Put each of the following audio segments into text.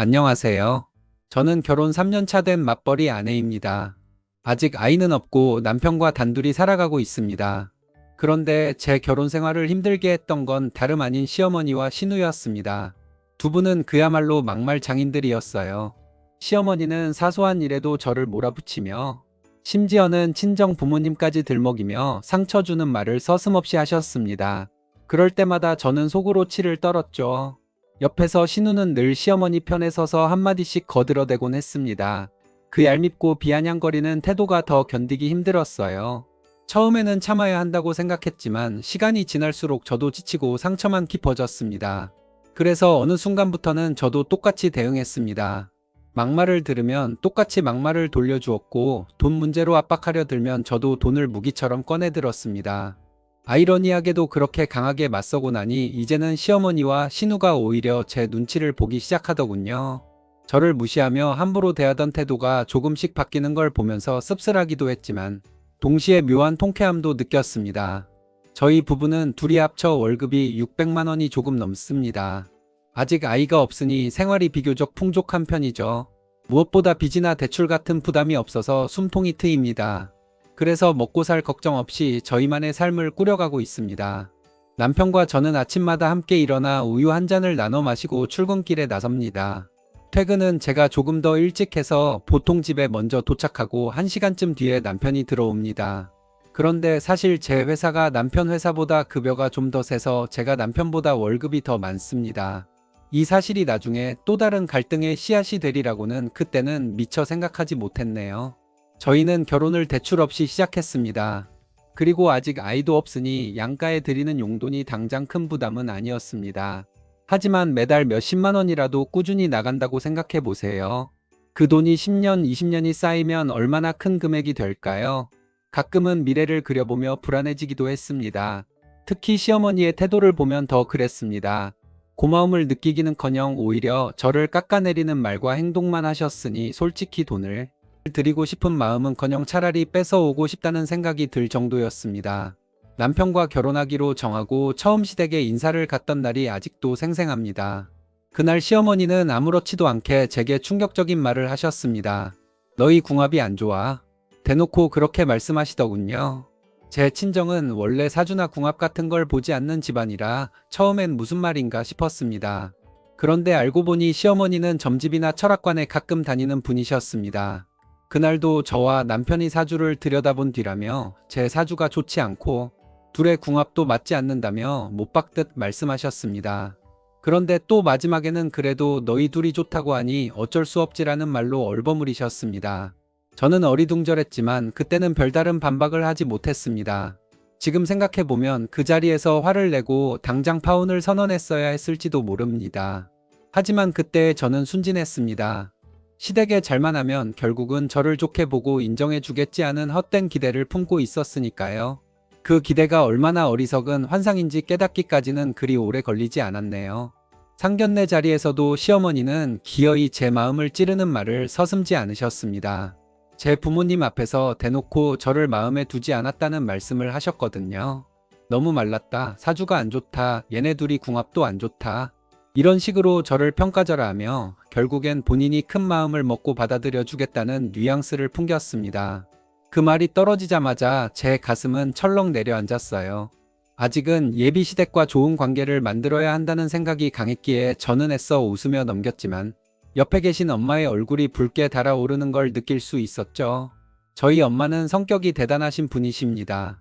안녕하세요. 저는 결혼 3년 차 된 맞벌이 아내입니다. 아직 아이는 없고 남편과 단둘이 살아가고 있습니다. 그런데 제 결혼 생활을 힘들게 했던 건 다름 아닌 시어머니와 시누이였습니다. 두 분은 그야말로 막말 장인들이었어요. 시어머니는 사소한 일에도 저를 몰아붙이며 심지어는 친정 부모님까지 들먹이며 상처 주는 말을 서슴없이 하셨습니다. 그럴 때마다 저는 속으로 치를 떨었죠. 옆에서 신우는 늘 시어머니 편에 서서 한마디씩 거들어대곤 했습니다. 그 얄밉고 비아냥거리는 태도가 더 견디기 힘들었어요. 처음에는 참아야 한다고 생각했지만 시간이 지날수록 저도 지치고 상처만 깊어졌습니다. 그래서 어느 순간부터는 저도 똑같이 대응했습니다. 막말을 들으면 똑같이 막말을 돌려주었고 돈 문제로 압박하려 들면 저도 돈을 무기처럼 꺼내들었습니다. 아이러니하게도 그렇게 강하게 맞서고 나니 이제는 시어머니와 신우가 오히려 제 눈치를 보기 시작하더군요. 저를 무시하며 함부로 대하던 태도가 조금씩 바뀌는 걸 보면서 씁쓸하기도 했지만 동시에 묘한 통쾌함도 느꼈습니다. 저희 부부는 둘이 합쳐 월급이 600만 원이 조금 넘습니다. 아직 아이가 없으니 생활이 비교적 풍족한 편이죠. 무엇보다 빚이나 대출 같은 부담이 없어서 숨통이 트입니다. 그래서 먹고 살 걱정 없이 저희만의 삶을 꾸려가고 있습니다. 남편과 저는 아침마다 함께 일어나 우유 한 잔을 나눠 마시고 출근길에 나섭니다. 퇴근은 제가 조금 더 일찍 해서 보통 집에 먼저 도착하고 1시간쯤 뒤에 남편이 들어옵니다. 그런데 사실 제 회사가 남편 회사보다 급여가 좀 더 세서 제가 남편보다 월급이 더 많습니다. 이 사실이 나중에 또 다른 갈등의 씨앗이 되리라고는 그때는 미처 생각하지 못했네요. 저희는 결혼을 대출 없이 시작했습니다. 그리고 아직 아이도 없으니 양가에 드리는 용돈이 당장 큰 부담은 아니었습니다. 하지만 매달 몇십만 원이라도 꾸준히 나간다고 생각해 보세요. 그 돈이 10년, 20년이 쌓이면 얼마나 큰 금액이 될까요? 가끔은 미래를 그려보며 불안해지기도 했습니다. 특히 시어머니의 태도를 보면 더 그랬습니다. 고마움을 느끼기는커녕 오히려 저를 깎아내리는 말과 행동만 하셨으니 솔직히 돈을 드리고 싶은 마음은커녕 차라리 뺏어오고 싶다는 생각이 들 정도였습니다. 남편과 결혼하기로 정하고 처음 시댁에 인사를 갔던 날이 아직도 생생합니다. 그날 시어머니는 아무렇지도 않게 제게 충격적인 말을 하셨습니다. 너희 궁합이 안 좋아. 대놓고 그렇게 말씀하시더군요. 제 친정은 원래 사주나 궁합 같은 걸 보지 않는 집안이라 처음엔 무슨 말인가 싶었습니다. 그런데 알고 보니 시어머니는 점집이나 철학관에 가끔 다니는 분이셨습니다. 그날도 저와 남편이 사주를 들여다본 뒤라며 제 사주가 좋지 않고 둘의 궁합도 맞지 않는다며 못 박듯 말씀하셨습니다. 그런데 또 마지막에는 그래도 너희 둘이 좋다고 하니 어쩔 수 없지라는 말로 얼버무리셨습니다. 저는 어리둥절했지만 그때는 별다른 반박을 하지 못했습니다. 지금 생각해보면 그 자리에서 화를 내고 당장 파혼을 선언했어야 했을지도 모릅니다. 하지만 그때 저는 순진했습니다. 시댁에 잘만 하면 결국은 저를 좋게 보고 인정해 주겠지 하는 헛된 기대를 품고 있었으니까요. 그 기대가 얼마나 어리석은 환상인지 깨닫기까지는 그리 오래 걸리지 않았네요. 상견례 자리에서도 시어머니는 기어이 제 마음을 찌르는 말을 서슴지 않으셨습니다. 제 부모님 앞에서 대놓고 저를 마음에 두지 않았다는 말씀을 하셨거든요. 너무 말랐다, 사주가 안 좋다, 얘네 둘이 궁합도 안 좋다. 이런 식으로 저를 평가절하 하며 결국엔 본인이 큰 마음을 먹고 받아들여 주겠다는 뉘앙스를 풍겼습니다. 그 말이 떨어지자마자 제 가슴은 철렁 내려앉았어요. 아직은 예비 시댁과 좋은 관계를 만들어야 한다는 생각이 강했기에 저는 애써 웃으며 넘겼지만 옆에 계신 엄마의 얼굴이 붉게 달아오르는 걸 느낄 수 있었죠. 저희 엄마는 성격이 대단하신 분이십니다.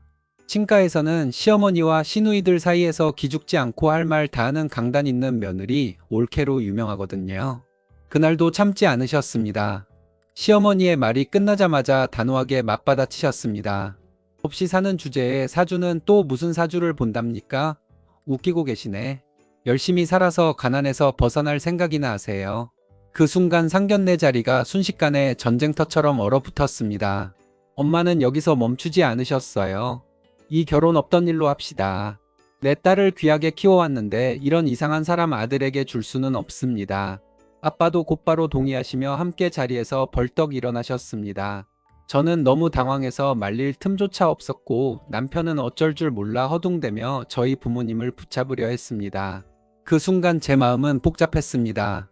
친가에서는 시어머니와 시누이들 사이에서 기죽지 않고 할 말 다 하는 강단 있는 며느리 올케로 유명하거든요. 그날도 참지 않으셨습니다. 시어머니의 말이 끝나자마자 단호하게 맞받아치셨습니다. 없이 사는 주제에 사주는 또 무슨 사주를 본답니까? 웃기고 계시네. 열심히 살아서 가난에서 벗어날 생각이나 하세요. 그 순간 상견례 자리가 순식간에 전쟁터처럼 얼어붙었습니다. 엄마는 여기서 멈추지 않으셨어요. 이 결혼 없던 일로 합시다. 내 딸을 귀하게 키워왔는데 이런 이상한 사람 아들에게 줄 수는 없습니다. 아빠도 곧바로 동의하시며 함께 자리에서 벌떡 일어나셨습니다. 저는 너무 당황해서 말릴 틈조차 없었고 남편은 어쩔 줄 몰라 허둥대며 저희 부모님을 붙잡으려 했습니다. 그 순간 제 마음은 복잡했습니다.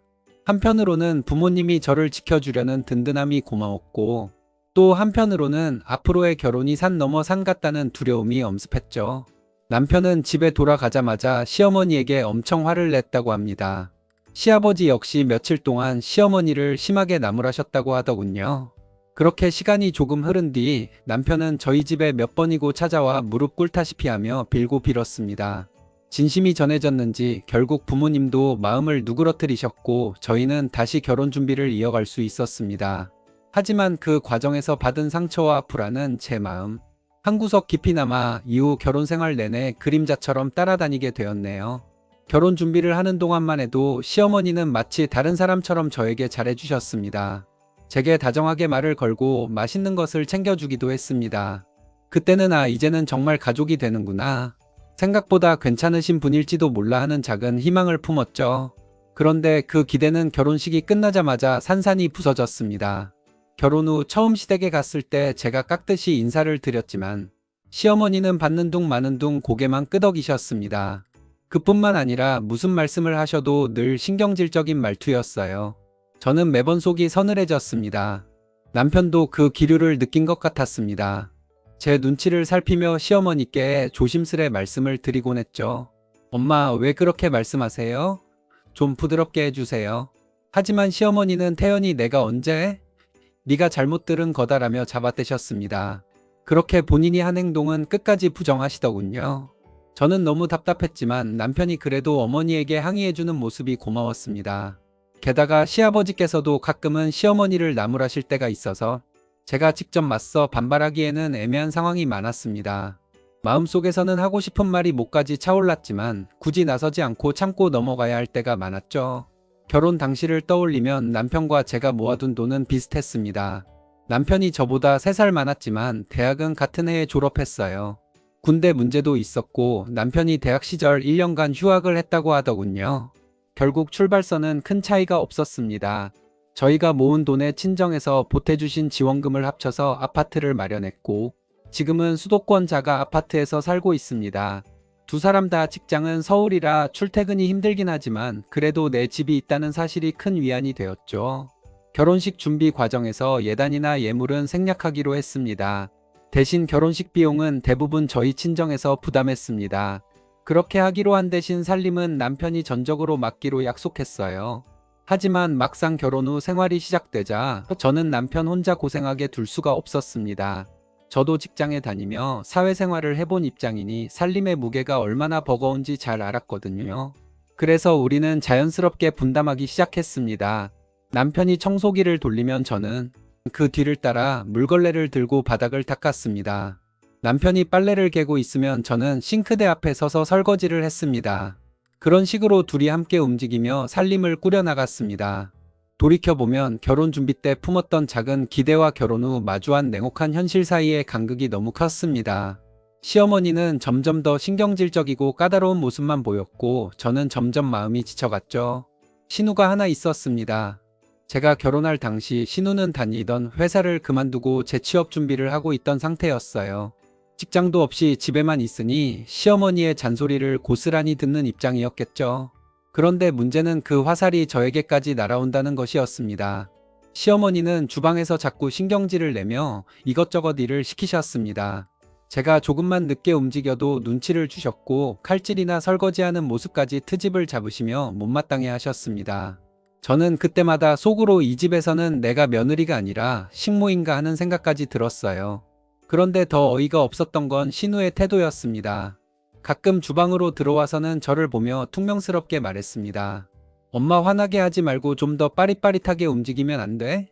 한편으로는 부모님이 저를 지켜주려는 든든함이 고마웠고, 또 한편으로는 앞으로의 결혼이 산 넘어 산 같다는 두려움이 엄습했죠. 남편은 집에 돌아가자마자 시어머니에게 엄청 화를 냈다고 합니다. 시아버지 역시 며칠 동안 시어머니를 심하게 나무라셨다고 하더군요. 그렇게 시간이 조금 흐른 뒤 남편은 저희 집에 몇 번이고 찾아와 무릎 꿇다시피 하며 빌고 빌었습니다. 진심이 전해졌는지 결국 부모님도 마음을 누그러뜨리셨고 저희는 다시 결혼 준비를 이어갈 수 있었습니다. 하지만 그 과정에서 받은 상처와 불안은 제 마음 한구석 깊이 남아 이후 결혼 생활 내내 그림자처럼 따라다니게 되었네요. 결혼 준비를 하는 동안만 해도 시어머니는 마치 다른 사람처럼 저에게 잘해주셨습니다. 제게 다정하게 말을 걸고 맛있는 것을 챙겨주기도 했습니다. 그때는 이제는 정말 가족이 되는구나. 생각보다 괜찮으신 분일지도 몰라 하는 작은 희망을 품었죠. 그런데 그 기대는 결혼식이 끝나자마자 산산이 부서졌습니다. 결혼 후 처음 시댁에 갔을 때 제가 깍듯이 인사를 드렸지만 시어머니는 받는 둥 마는 둥 고개만 끄덕이셨습니다. 그뿐만 아니라 무슨 말씀을 하셔도 늘 신경질적인 말투였어요. 저는 매번 속이 서늘해졌습니다. 남편도 그 기류를 느낀 것 같았습니다. 제 눈치를 살피며 시어머니께 조심스레 말씀을 드리곤 했죠. 엄마, 왜 그렇게 말씀하세요? 좀 부드럽게 해주세요. 하지만 시어머니는 태연히 내가 언제? 네가 잘못 들은 거다라며 잡아떼셨습니다. 그렇게 본인이 한 행동은 끝까지 부정하시더군요. 저는 너무 답답했지만 남편이 그래도 어머니에게 항의해주는 모습이 고마웠습니다. 게다가 시아버지께서도 가끔은 시어머니를 나무라실 때가 있어서 제가 직접 맞서 반발하기에는 애매한 상황이 많았습니다. 마음속에서는 하고 싶은 말이 목까지 차올랐지만 굳이 나서지 않고 참고 넘어가야 할 때가 많았죠. 결혼 당시를 떠올리면 남편과 제가 모아둔 돈은 비슷했습니다. 남편이 저보다 3살 많았지만 대학은 같은 해에 졸업했어요. 군대 문제도 있었고 남편이 대학 시절 1년간 휴학을 했다고 하더군요. 결국 출발선은 큰 차이가 없었습니다. 저희가 모은 돈에 친정에서 보태주신 지원금을 합쳐서 아파트를 마련했고 지금은 수도권 자가 아파트에서 살고 있습니다. 두 사람 다 직장은 서울이라 출퇴근이 힘들긴 하지만 그래도 내 집이 있다는 사실이 큰 위안이 되었죠. 결혼식 준비 과정에서 예단이나 예물은 생략하기로 했습니다. 대신 결혼식 비용은 대부분 저희 친정에서 부담했습니다. 그렇게 하기로 한 대신 살림은 남편이 전적으로 맡기로 약속했어요. 하지만 막상 결혼 후 생활이 시작되자 저는 남편 혼자 고생하게 둘 수가 없었습니다. 저도 직장에 다니며 사회생활을 해본 입장이니 살림의 무게가 얼마나 버거운지 잘 알았거든요. 그래서 우리는 자연스럽게 분담하기 시작했습니다. 남편이 청소기를 돌리면 저는 그 뒤를 따라 물걸레를 들고 바닥을 닦았습니다. 남편이 빨래를 개고 있으면 저는 싱크대 앞에 서서 설거지를 했습니다. 그런 식으로 둘이 함께 움직이며 살림을 꾸려나갔습니다. 돌이켜보면 결혼 준비 때 품었던 작은 기대와 결혼 후 마주한 냉혹한 현실 사이의 간극이 너무 컸습니다. 시어머니는 점점 더 신경질적이고 까다로운 모습만 보였고 저는 점점 마음이 지쳐갔죠. 신우가 하나 있었습니다. 제가 결혼할 당시 신우는 다니던 회사를 그만두고 재취업 준비를 하고 있던 상태였어요. 직장도 없이 집에만 있으니 시어머니의 잔소리를 고스란히 듣는 입장이었겠죠. 그런데 문제는 그 화살이 저에게까지 날아온다는 것이었습니다. 시어머니는 주방에서 자꾸 신경질을 내며 이것저것 일을 시키셨습니다. 제가 조금만 늦게 움직여도 눈치를 주셨고 칼질이나 설거지하는 모습까지 트집을 잡으시며 못마땅해 하셨습니다. 저는 그때마다 속으로 이 집에서는 내가 며느리가 아니라 식모인가 하는 생각까지 들었어요. 그런데 더 어이가 없었던 건 신우의 태도였습니다. 가끔 주방으로 들어와서는 저를 보며 퉁명스럽게 말했습니다. 엄마 화나게 하지 말고 좀 더 빠릿빠릿하게 움직이면 안 돼?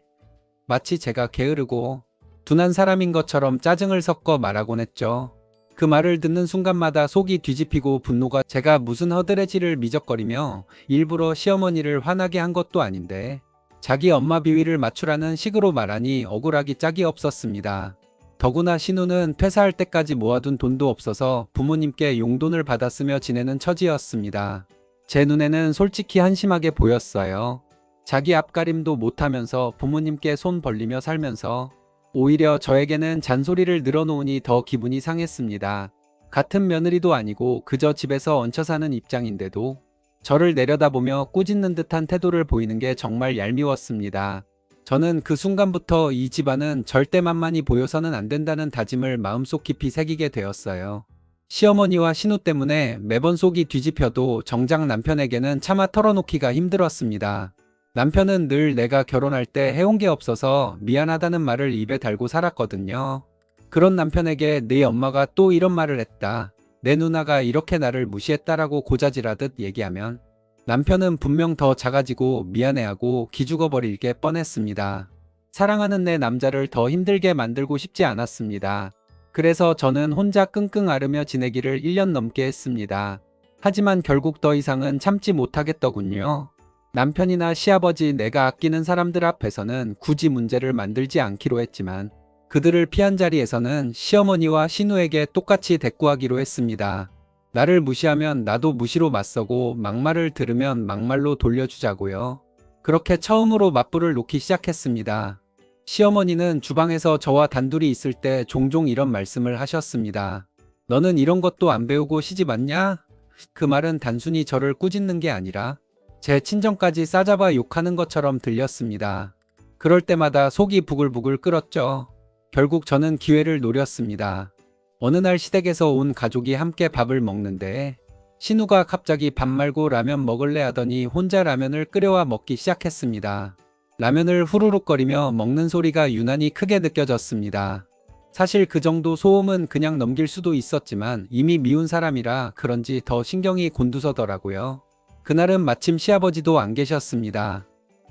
마치 제가 게으르고 둔한 사람인 것처럼 짜증을 섞어 말하곤 했죠. 그 말을 듣는 순간마다 속이 뒤집히고 분노가 제가 무슨 허드레지를 미적거리며 일부러 시어머니를 화나게 한 것도 아닌데 자기 엄마 비위를 맞추라는 식으로 말하니 억울하기 짝이 없었습니다. 더구나 신우는 퇴사할 때까지 모아둔 돈도 없어서 부모님께 용돈을 받아 쓰며 지내는 처지였습니다. 제 눈에는 솔직히 한심하게 보였어요. 자기 앞가림도 못하면서 부모님께 손 벌리며 살면서 오히려 저에게는 잔소리를 늘어놓으니 더 기분이 상했습니다. 같은 며느리도 아니고 그저 집에서 얹혀 사는 입장인데도 저를 내려다보며 꾸짖는 듯한 태도를 보이는 게 정말 얄미웠습니다. 저는 그 순간부터 이 집안은 절대 만만히 보여서는 안 된다는 다짐을 마음속 깊이 새기게 되었어요. 시어머니와 신우 때문에 매번 속이 뒤집혀도 정작 남편에게는 차마 털어놓기가 힘들었습니다. 남편은 늘 내가 결혼할 때 해온 게 없어서 미안하다는 말을 입에 달고 살았거든요. 그런 남편에게 네 엄마가 또 이런 말을 했다. 내 누나가 이렇게 나를 무시했다라고 고자질하듯 얘기하면 남편은 분명 더 작아지고 미안해하고 기죽어버릴 게 뻔했습니다. 사랑하는 내 남자를 더 힘들게 만들고 싶지 않았습니다. 그래서 저는 혼자 끙끙 앓으며 지내기를 1년 넘게 했습니다. 하지만 결국 더 이상은 참지 못하겠더군요. 남편이나 시아버지 내가 아끼는 사람들 앞에서는 굳이 문제를 만들지 않기로 했지만 그들을 피한 자리에서는 시어머니와 신우에게 똑같이 대꾸하기로 했습니다. 나를 무시하면 나도 무시로 맞서고 막말을 들으면 막말로 돌려주자고요. 그렇게 처음으로 맞불을 놓기 시작했습니다. 시어머니는 주방에서 저와 단둘이 있을 때 종종 이런 말씀을 하셨습니다. 너는 이런 것도 안 배우고 시집 왔냐? 그 말은 단순히 저를 꾸짖는 게 아니라 제 친정까지 싸잡아 욕하는 것처럼 들렸습니다. 그럴 때마다 속이 부글부글 끓었죠. 결국 저는 기회를 노렸습니다. 어느 날 시댁에서 온 가족이 함께 밥을 먹는데 신우가 갑자기 밥 말고 라면 먹을래 하더니 혼자 라면을 끓여와 먹기 시작했습니다. 라면을 후루룩거리며 먹는 소리가 유난히 크게 느껴졌습니다. 사실 그 정도 소음은 그냥 넘길 수도 있었지만 이미 미운 사람이라 그런지 더 신경이 곤두서더라고요. 그날은 마침 시아버지도 안 계셨습니다.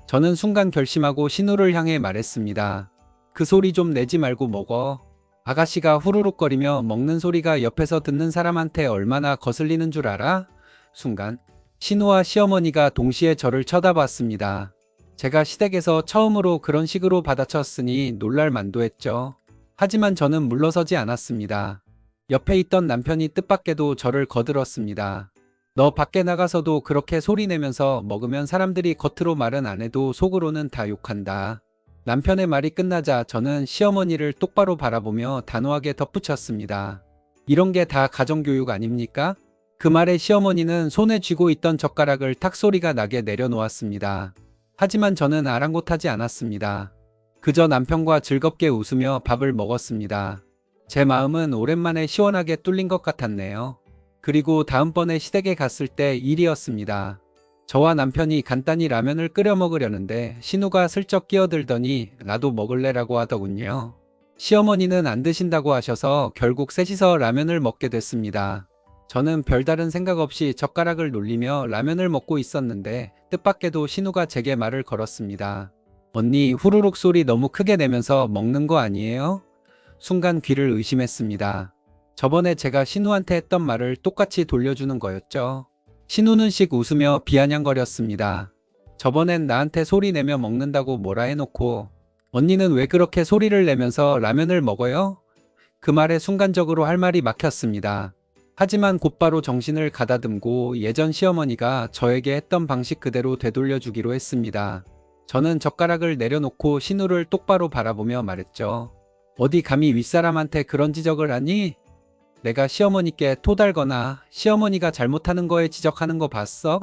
저는 순간 결심하고 신우를 향해 말했습니다. 그 소리 좀 내지 말고 먹어. 아가씨가 후루룩거리며 먹는 소리가 옆에서 듣는 사람한테 얼마나 거슬리는 줄 알아? 순간 신우와 시어머니가 동시에 저를 쳐다봤습니다. 제가 시댁에서 처음으로 그런 식으로 받아쳤으니 놀랄 만도했죠. 하지만 저는 물러서지 않았습니다. 옆에 있던 남편이 뜻밖에도 저를 거들었습니다. 너 밖에 나가서도 그렇게 소리내면서 먹으면 사람들이 겉으로 말은 안 해도 속으로는 다 욕한다. 남편의 말이 끝나자 저는 시어머니를 똑바로 바라보며 단호하게 덧붙였습니다. 이런 게 다 가정교육 아닙니까? 그 말에 시어머니는 손에 쥐고 있던 젓가락을 탁 소리가 나게 내려놓았습니다. 하지만 저는 아랑곳하지 않았습니다. 그저 남편과 즐겁게 웃으며 밥을 먹었습니다. 제 마음은 오랜만에 시원하게 뚫린 것 같았네요. 그리고 다음번에 시댁에 갔을 때 일이었습니다. 저와 남편이 간단히 라면을 끓여 먹으려는데 신우가 슬쩍 끼어들더니 나도 먹을래라고 하더군요. 시어머니는 안 드신다고 하셔서 결국 셋이서 라면을 먹게 됐습니다. 저는 별다른 생각 없이 젓가락을 놀리며 라면을 먹고 있었는데 뜻밖에도 신우가 제게 말을 걸었습니다. 언니 후루룩 소리 너무 크게 내면서 먹는 거 아니에요? 순간 귀를 의심했습니다. 저번에 제가 신우한테 했던 말을 똑같이 돌려주는 거였죠. 신우는 씩 웃으며 비아냥거렸습니다. 저번엔 나한테 소리 내며 먹는다고 뭐라 해놓고 언니는 왜 그렇게 소리를 내면서 라면을 먹어요? 그 말에 순간적으로 할 말이 막혔습니다. 하지만 곧바로 정신을 가다듬고 예전 시어머니가 저에게 했던 방식 그대로 되돌려주기로 했습니다. 저는 젓가락을 내려놓고 신우를 똑바로 바라보며 말했죠. 어디 감히 윗사람한테 그런 지적을 하니? 내가 시어머니께 토달거나 시어머니가 잘못하는 거에 지적하는 거 봤어?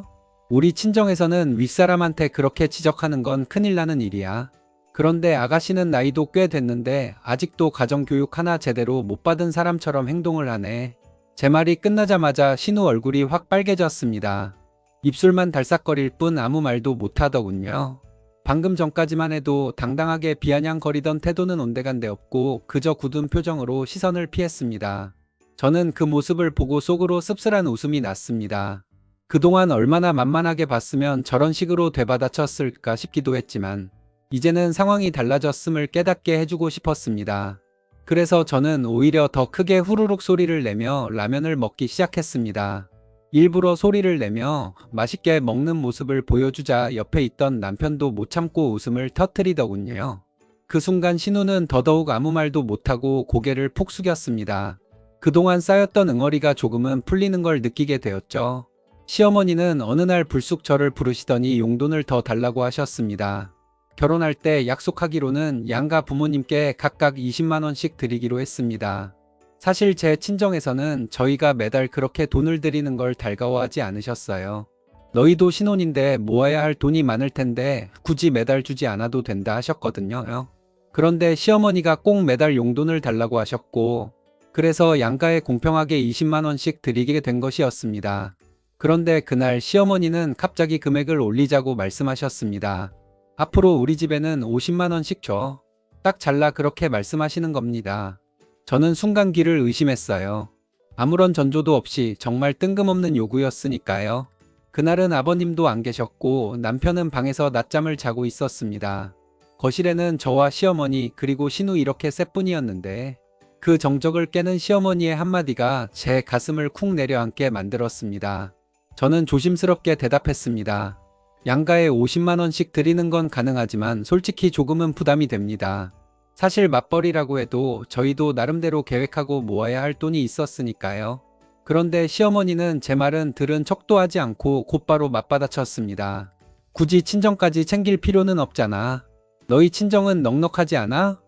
우리 친정에서는 윗사람한테 그렇게 지적하는 건 큰일 나는 일이야. 그런데 아가씨는 나이도 꽤 됐는데 아직도 가정교육 하나 제대로 못 받은 사람처럼 행동을 하네. 제 말이 끝나자마자 신우 얼굴이 확 빨개졌습니다. 입술만 달싹거릴 뿐 아무 말도 못하더군요. 방금 전까지만 해도 당당하게 비아냥거리던 태도는 온데간데 없고 그저 굳은 표정으로 시선을 피했습니다. 저는 그 모습을 보고 속으로 씁쓸한 웃음이 났습니다. 그동안 얼마나 만만하게 봤으면 저런 식으로 되받아쳤을까 싶기도 했지만 이제는 상황이 달라졌음을 깨닫게 해주고 싶었습니다. 그래서 저는 오히려 더 크게 후루룩 소리를 내며 라면을 먹기 시작했습니다. 일부러 소리를 내며 맛있게 먹는 모습을 보여주자 옆에 있던 남편도 못 참고 웃음을 터뜨리더군요. 그 순간 신우는 더더욱 아무 말도 못하고 고개를 푹 숙였습니다. 그동안 쌓였던 응어리가 조금은 풀리는 걸 느끼게 되었죠. 시어머니는 어느 날 불쑥 저를 부르시더니 용돈을 더 달라고 하셨습니다. 결혼할 때 약속하기로는 양가 부모님께 각각 20만 원씩 드리기로 했습니다. 사실 제 친정에서는 저희가 매달 그렇게 돈을 드리는 걸 달가워하지 않으셨어요. 너희도 신혼인데 모아야 할 돈이 많을 텐데 굳이 매달 주지 않아도 된다 하셨거든요. 그런데 시어머니가 꼭 매달 용돈을 달라고 하셨고, 그래서 양가에 공평하게 20만 원씩 드리게 된 것이었습니다. 그런데 그날 시어머니는 갑자기 금액을 올리자고 말씀하셨습니다. 앞으로 우리 집에는 50만 원씩 줘. 딱 잘라 그렇게 말씀하시는 겁니다. 저는 순간 귀를 의심했어요. 아무런 전조도 없이 정말 뜬금없는 요구였으니까요. 그날은 아버님도 안 계셨고 남편은 방에서 낮잠을 자고 있었습니다. 거실에는 저와 시어머니 그리고 신우 이렇게 셋뿐이었는데 그 정적을 깨는 시어머니의 한마디가 제 가슴을 쿵 내려앉게 만들었습니다. 저는 조심스럽게 대답했습니다. 양가에 50만 원씩 드리는 건 가능하지만 솔직히 조금은 부담이 됩니다. 사실 맞벌이라고 해도 저희도 나름대로 계획하고 모아야 할 돈이 있었으니까요. 그런데 시어머니는 제 말은 들은 척도 하지 않고 곧바로 맞받아쳤습니다. 굳이 친정까지 챙길 필요는 없잖아. 너희 친정은 넉넉하지 않아?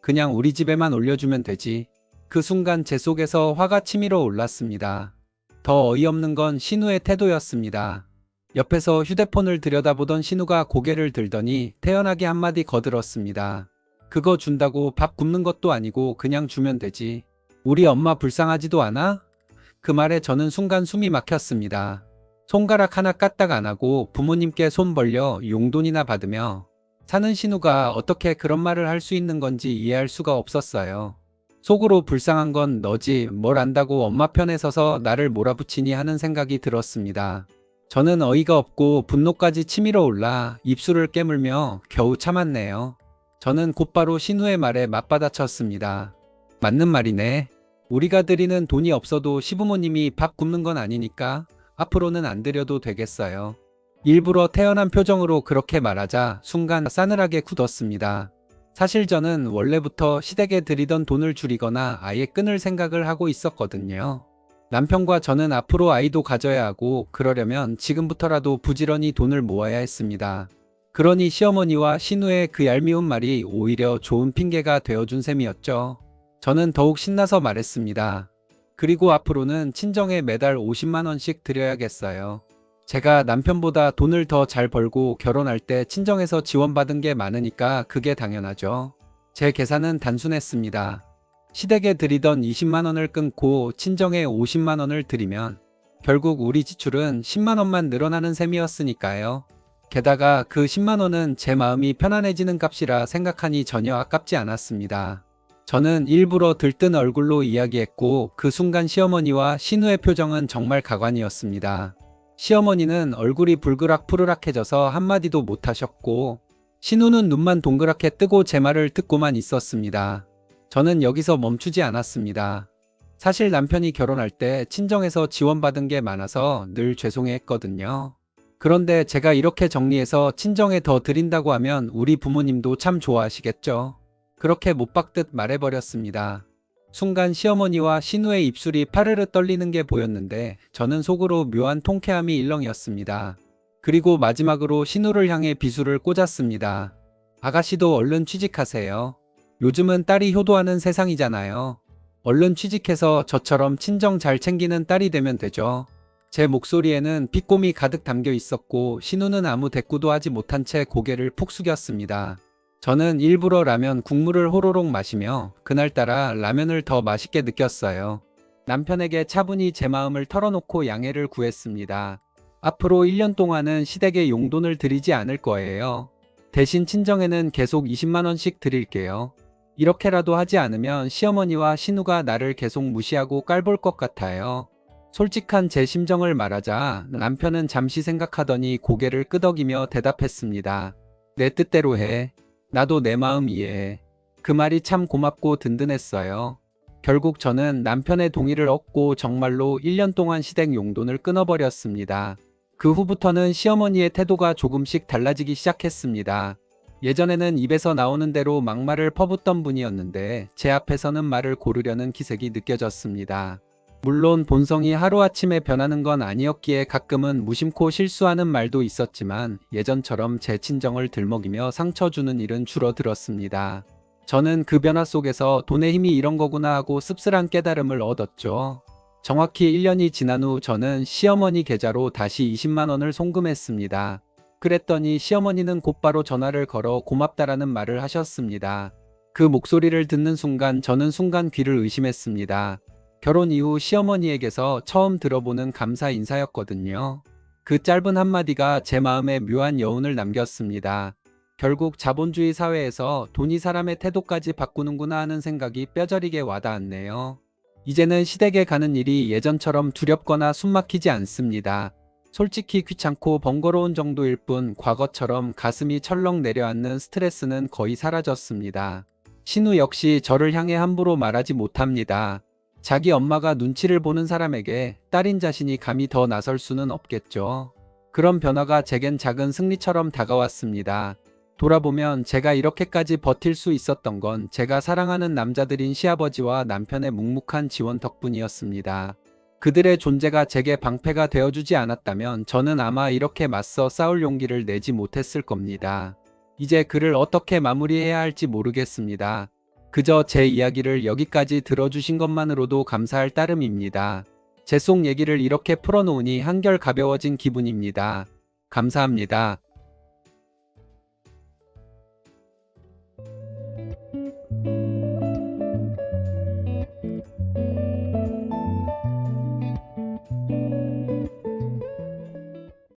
그냥 우리 집에만 올려주면 되지. 그 순간 제 속에서 화가 치밀어 올랐습니다. 더 어이없는 건 신우의 태도였습니다. 옆에서 휴대폰을 들여다보던 신우가 고개를 들더니 태연하게 한마디 거들었습니다. 그거 준다고 밥 굶는 것도 아니고 그냥 주면 되지. 우리 엄마 불쌍하지도 않아? 그 말에 저는 순간 숨이 막혔습니다. 손가락 하나 까딱 안 하고 부모님께 손 벌려 용돈이나 받으며 사는 신우가 어떻게 그런 말을 할 수 있는 건지 이해할 수가 없었어요. 속으로 불쌍한 건 너지 뭘 안다고 엄마 편에 서서 나를 몰아붙이니 하는 생각이 들었습니다. 저는 어이가 없고 분노까지 치밀어 올라 입술을 깨물며 겨우 참았네요. 저는 곧바로 신우의 말에 맞받아쳤습니다. 맞는 말이네. 우리가 드리는 돈이 없어도 시부모님이 밥 굶는 건 아니니까 앞으로는 안 드려도 되겠어요. 일부러 태연한 표정으로 그렇게 말하자 순간 싸늘하게 굳었습니다. 사실 저는 원래부터 시댁에 드리던 돈을 줄이거나 아예 끊을 생각을 하고 있었거든요. 남편과 저는 앞으로 아이도 가져야 하고 그러려면 지금부터라도 부지런히 돈을 모아야 했습니다. 그러니 시어머니와 신우의 그 얄미운 말이 오히려 좋은 핑계가 되어준 셈이었죠. 저는 더욱 신나서 말했습니다. 그리고 앞으로는 친정에 매달 50만 원씩 드려야겠어요. 제가 남편보다 돈을 더 잘 벌고 결혼할 때 친정에서 지원받은 게 많으니까 그게 당연하죠. 제 계산은 단순했습니다. 시댁에 드리던 20만 원을 끊고 친정에 50만 원을 드리면 결국 우리 지출은 10만 원만 늘어나는 셈이었으니까요. 게다가 그 10만 원은 제 마음이 편안해지는 값이라 생각하니 전혀 아깝지 않았습니다. 저는 일부러 들뜬 얼굴로 이야기했고 그 순간 시어머니와 신우의 표정은 정말 가관이었습니다. 시어머니는 얼굴이 불그락푸르락해져서 한마디도 못하셨고 신우는 눈만 동그랗게 뜨고 제 말을 듣고만 있었습니다. 저는 여기서 멈추지 않았습니다. 사실 남편이 결혼할 때 친정에서 지원받은 게 많아서 늘 죄송해했거든요. 그런데 제가 이렇게 정리해서 친정에 더 드린다고 하면 우리 부모님도 참 좋아하시겠죠. 그렇게 못 박듯 말해버렸습니다. 순간 시어머니와 신우의 입술이 파르르 떨리는 게 보였는데 저는 속으로 묘한 통쾌함이 일렁이었습니다. 그리고 마지막으로 신우를 향해 비수를 꽂았습니다. 아가씨도 얼른 취직하세요. 요즘은 딸이 효도하는 세상이잖아요. 얼른 취직해서 저처럼 친정 잘 챙기는 딸이 되면 되죠. 제 목소리에는 비꼼이 가득 담겨 있었고 신우는 아무 대꾸도 하지 못한 채 고개를 푹 숙였습니다. 저는 일부러 라면 국물을 호로록 마시며 그날따라 라면을 더 맛있게 느꼈어요. 남편에게 차분히 제 마음을 털어놓고 양해를 구했습니다. 앞으로 1년 동안은 시댁에 용돈을 드리지 않을 거예요. 대신 친정에는 계속 20만 원씩 드릴게요. 이렇게라도 하지 않으면 시어머니와 신우가 나를 계속 무시하고 깔볼 것 같아요. 솔직한 제 심정을 말하자 남편은 잠시 생각하더니 고개를 끄덕이며 대답했습니다. 내 뜻대로 해. 나도 내 마음 이해해. 그 말이 참 고맙고 든든했어요. 결국 저는 남편의 동의를 얻고 정말로 1년 동안 시댁 용돈을 끊어버렸습니다. 그 후부터는 시어머니의 태도가 조금씩 달라지기 시작했습니다. 예전에는 입에서 나오는 대로 막말을 퍼붓던 분이었는데 제 앞에서는 말을 고르려는 기색이 느껴졌습니다. 물론 본성이 하루아침에 변하는 건 아니었기에 가끔은 무심코 실수하는 말도 있었지만 예전처럼 제 친정을 들먹이며 상처 주는 일은 줄어들었습니다. 저는 그 변화 속에서 돈의 힘이 이런 거구나 하고 씁쓸한 깨달음을 얻었죠. 정확히 1년이 지난 후 저는 시어머니 계좌로 다시 20만 원을 송금했습니다. 그랬더니 시어머니는 곧바로 전화를 걸어 고맙다라는 말을 하셨습니다. 그 목소리를 듣는 순간 저는 순간 귀를 의심했습니다. 결혼 이후 시어머니에게서 처음 들어보는 감사 인사였거든요. 그 짧은 한마디가 제 마음에 묘한 여운을 남겼습니다. 결국 자본주의 사회에서 돈이 사람의 태도까지 바꾸는구나 하는 생각이 뼈저리게 와닿았네요. 이제는 시댁에 가는 일이 예전처럼 두렵거나 숨막히지 않습니다. 솔직히 귀찮고 번거로운 정도일 뿐 과거처럼 가슴이 철렁 내려앉는 스트레스는 거의 사라졌습니다. 신우 역시 저를 향해 함부로 말하지 못합니다. 자기 엄마가 눈치를 보는 사람에게 딸인 자신이 감히 더 나설 수는 없겠죠. 그런 변화가 제겐 작은 승리처럼 다가왔습니다. 돌아보면 제가 이렇게까지 버틸 수 있었던 건 제가 사랑하는 남자들인 시아버지와 남편의 묵묵한 지원 덕분이었습니다. 그들의 존재가 제게 방패가 되어주지 않았다면 저는 아마 이렇게 맞서 싸울 용기를 내지 못했을 겁니다. 이제 글을 어떻게 마무리해야 할지 모르겠습니다. 그저 제 이야기를 여기까지 들어주신 것만으로도 감사할 따름입니다. 제 속 얘기를 이렇게 풀어놓으니 한결 가벼워진 기분입니다. 감사합니다.